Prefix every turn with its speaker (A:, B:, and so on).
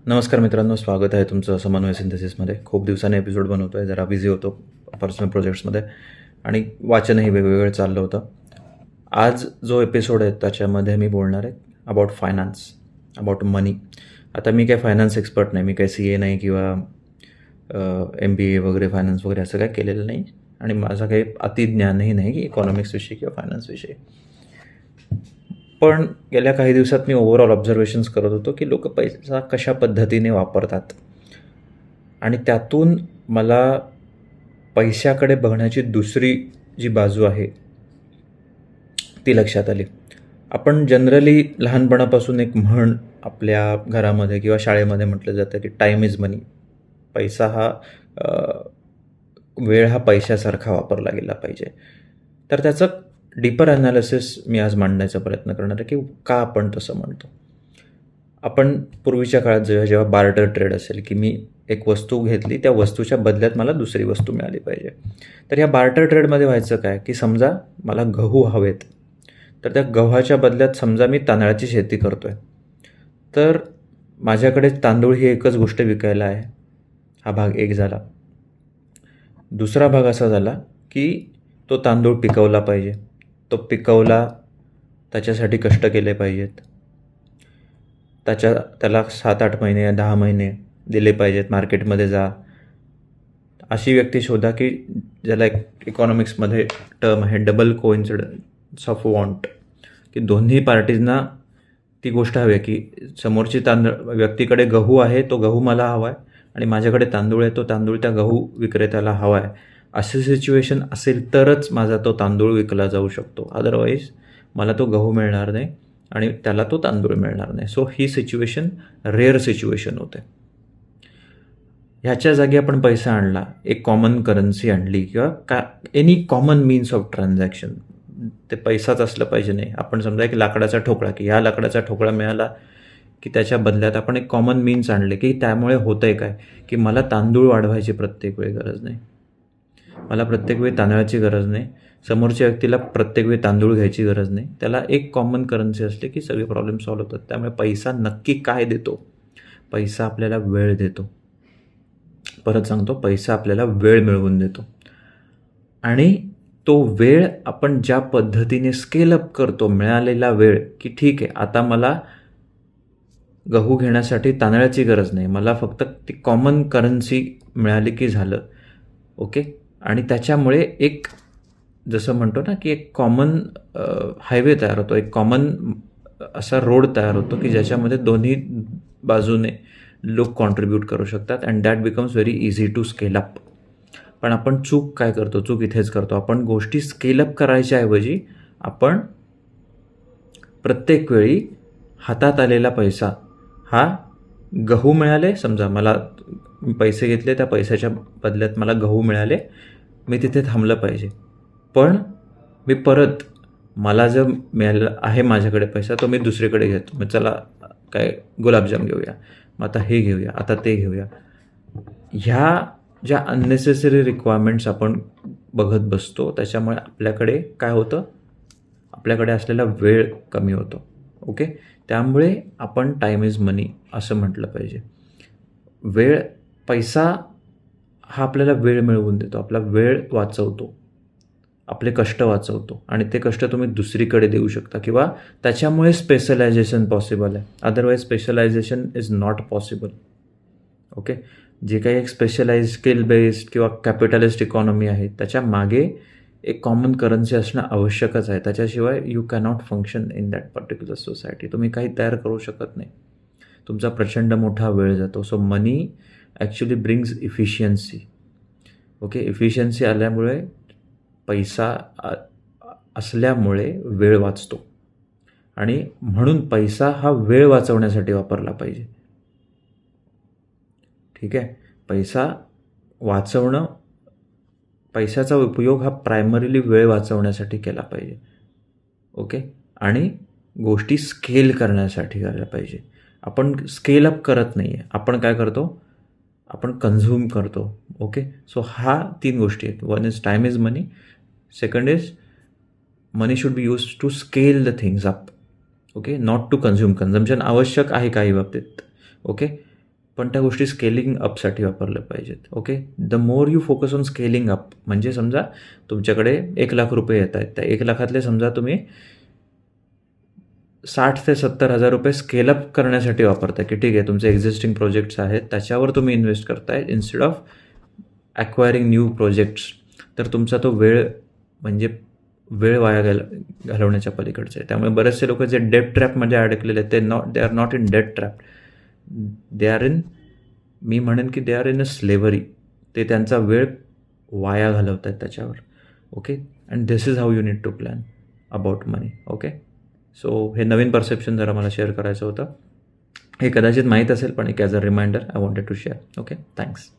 A: नमस्कार मित्रांनो, स्वागत आहे तुमचं समन्वय सिंथेसिसमध्ये. खूप दिवसांनी एपिसोड बनवतो आहे, जरा बिझी होतो पर्सनल प्रोजेक्ट्समध्ये आणि वाचनही वेगवेगळं चाललं होतं. आज जो एपिसोड आहे त्याच्यामध्ये मी बोलणार आहे अबाउट फायनान्स, अबाउट मनी. आता मी काही फायनान्स एक्सपर्ट नाही, मी काही CA नाही किंवा MBA वगैरे फायनान्स वगैरे असं काही केलेलं नाही आणि माझं काही अतिज्ञानही नाही की इकॉनॉमिक्सविषयी किंवा फायनान्सविषयी. पण गेल्या काही दिवसात मी ओव्हरऑल ऑब्झर्वेशन्स करत होतो की लोक पैसा कशा पद्धतीने वापरतात आणि त्यातून मला पैशाकडे बघण्याची दुसरी जी बाजू आहे ती लक्षात आली. आपण जनरली लहानपणापासून एक म्हण आपल्या घरामध्ये किंवा शाळेमध्ये म्हटलं जातं की टाईम इज मनी. पैसा हा वेळ हा पैशासारखा वापरला गेला पाहिजे. तर त्याचं डीपर ॲनालिसिस मी आज मांडण्याचा प्रयत्न करणार आहे की का आपण तसं म्हणतो. आपण पूर्वीच्या काळात जेव्हा बार्टर ट्रेड असेल की मी एक वस्तू घेतली, त्या वस्तूच्या बदल्यात मला दुसरी वस्तू मिळाली पाहिजे. तर ह्या बार्टर ट्रेडमध्ये व्हायचं काय की समजा मला गहू हवेत, तर त्या गव्हाच्या बदल्यात समजा मी तांदळाची शेती करतो आहे, तर माझ्याकडे तांदूळ ही एकच गोष्ट विकायला आहे. हा भाग एक झाला. दुसरा भाग असा झाला की तो तांदूळ पिकवला पाहिजे, तो पिकवला, त्याच्यासाठी कष्ट केले पाहिजेत, त्याला 7-8 महिने या 10 महिने दिले पाहिजेत. मार्केटमध्ये जा, अशी व्यक्ती शोधा की ज्याला एक इकॉनॉमिक्समध्ये टर्म आहे डबल कोइन्सिडन्स ऑफ वॉन्ट, की दोन्ही पार्टीजना ती गोष्ट हवी आहे की समोरची व्यक्तीकडे गहू आहे, तो गहू मला हवा आहे, आणि माझ्याकडे तांदूळ आहे, तो तांदूळ त्या गहू विक्रेत्याला हवा आहे. अशी सिच्युएशन असेल तरच माझा तो तांदूळ विकला जाऊ शकतो. अदरवाईज मला तो गहू मिळणार नाही आणि त्याला तो तांदूळ मिळणार नाही. सो ही सिच्युएशन रेअर सिच्युएशन होते. ह्याच्या जागी आपण पैसा आणला, एक कॉमन करन्सी आणली किंवा any common means of transaction. ते पैसाच असलं पाहिजे नाही. आपण समजा एक लाकडाचा ठोकळा, की ह्या लाकडाचा ठोकळा मिळाला की त्याच्या बदल्यात आपण एक कॉमन मीन्स आणले की त्यामुळे होतं आहे काय की मला तांदूळ वाढवायची प्रत्येक वेळी गरज नाही, मला प्रत्येक वेळी तांदळाची गरज नाही, समोरच्या व्यक्तीला प्रत्येक वेळी तांदूळ घ्यायची गरज नाही. त्याला एक कॉमन करन्सी असले की सगळे प्रॉब्लेम सॉल्व्ह होतात. त्यामुळे पैसा नक्की काय देतो? पैसा आपल्याला वेळ देतो. परत सांगतो, पैसा आपल्याला वेळ मिळवून देतो. आणि तो वेळ आपण ज्या पद्धतीने स्केलअप करतो, मिळालेला वेळ, की ठीक आहे आता मला गहू घेण्यासाठी तांदळाची गरज नाही, मला फक्त ती कॉमन करन्सी मिळाली की झालं. ओके. आणि त्याच्यामुळे एक जसं म्हणतो ना की एक कॉमन हायवे तयार होतो, एक कॉमन असा रोड तयार होतो की ज्याच्यामध्ये दोन्ही बाजूने लोक कॉन्ट्रीब्यूट करू शकतात and that becomes very easy to scale up. पण आपण चूक काय करतो? चूक इथेच करतो. आपण गोष्टी स्केलअप करायच्या ऐवजी आपण प्रत्येक वेळी हातात आलेला पैसा हा गहू मिळाले, समजा मला पैसे घेतले, त्या पैशाच्या बदल्यात मला गहू मिळाले, मी तिथे थांबलं पाहिजे. पण मी परत मला जर मिळालेला आहे माझ्याकडे पैसा, तो मी दुसरीकडे घेतो. मग चला काय गुलाबजाम घेऊया, मग आता हे घेऊया, आता ते घेऊया. ह्या ज्या अननेसेसरी रिक्वायरमेंट्स आपण बघत बसतो, त्याच्यामुळे आपल्याकडे काय होतं? आपल्याकडे असलेला वेळ कमी होतो. ओके. त्यामुळे आपण टाईम इज मनी असं म्हटलं पाहिजे. पैसा हा आपल्याला वेळ मिळवून देतो, आपला वेळ वाचवतो, आपले कष्ट वाचवतो आणि ते कष्ट तुम्ही दुसरीकडे देऊ शकता किंवा त्याच्यामुळे स्पेशलायझेशन पॉसिबल आहे. Otherwise specialization is not possible. Okay. जे काही एक स्पेशलाइज स्किल बेस्ड किंवा कॅपिटलिस्ट इकॉनॉमी आहे, त्याच्या मागे एक कॉमन करन्सी असणं आवश्यकच आहे. त्याच्याशिवाय you cannot function in that particular society. तुम्ही काही तयार करू शकत नाही. तुमचा प्रचंड मोठा वेळ जातो. So money actually brings efficiency. Okay. Efficiency आल्यामुळे, पैसा असल्यामुळे वेळ वाचतो आणि म्हणून पैसा हा वेळ वाचवण्यासाठी वापरला पाहिजे. ठीक आहे. पैसा वाचवणं, पैशाचा उपयोग हा प्रायमरीली वेळ वाचवण्यासाठी केला पाहिजे. ओके. आणि गोष्टी स्केल करण्यासाठी करायला पाहिजे. आपण स्केल अप करत नाही आहे. आपण काय करतो? आपण कन्झ्युम करतो. ओके. सो हा 3 गोष्टी आहेत. One is time is money, second is money should be use to scale the things up. Okay. Not to consume. Consumption आवश्यक आहे काही बाबतीत. ओके. पण त्या गोष्टी स्केलिंग अपसाठी वापरल्या पाहिजेत. Okay, the more you focus on scaling up, म्हणजे समजा तुमच्याकडे 1,00,000 येत आहेत, त्या 1,00,000तले समजा तुम्ही 60 ते 70,000 रुपये स्केलअप करण्यासाठी वापरताय, की ठीक आहे तुमचे एक्झिस्टिंग प्रोजेक्ट्स आहेत त्याच्यावर तुम्ही इन्व्हेस्ट करताय इन्स्टेड ऑफ ॲक्वायरिंग न्यू प्रोजेक्ट्स. तर तुमचा तो म्हणजे वेळ वाया घालवण्याच्या पलीकडचं आहे. त्यामुळे बरेचसे लोक जे डेट ट्रॅपमध्ये अडकलेले आहेत they are not in debt trap, they are in, मी म्हणेन की they are in a slavery. ते त्यांचा वेळ वाया घालवत आहेत त्याच्यावर. Okay, and this is how you need to plan about money. Okay, so हे नवीन परसेप्शन जरा मला शेअर करायचं होतं. हे कदाचित माहीत असेल पण एक as a reminder I wanted to share. Okay, thanks.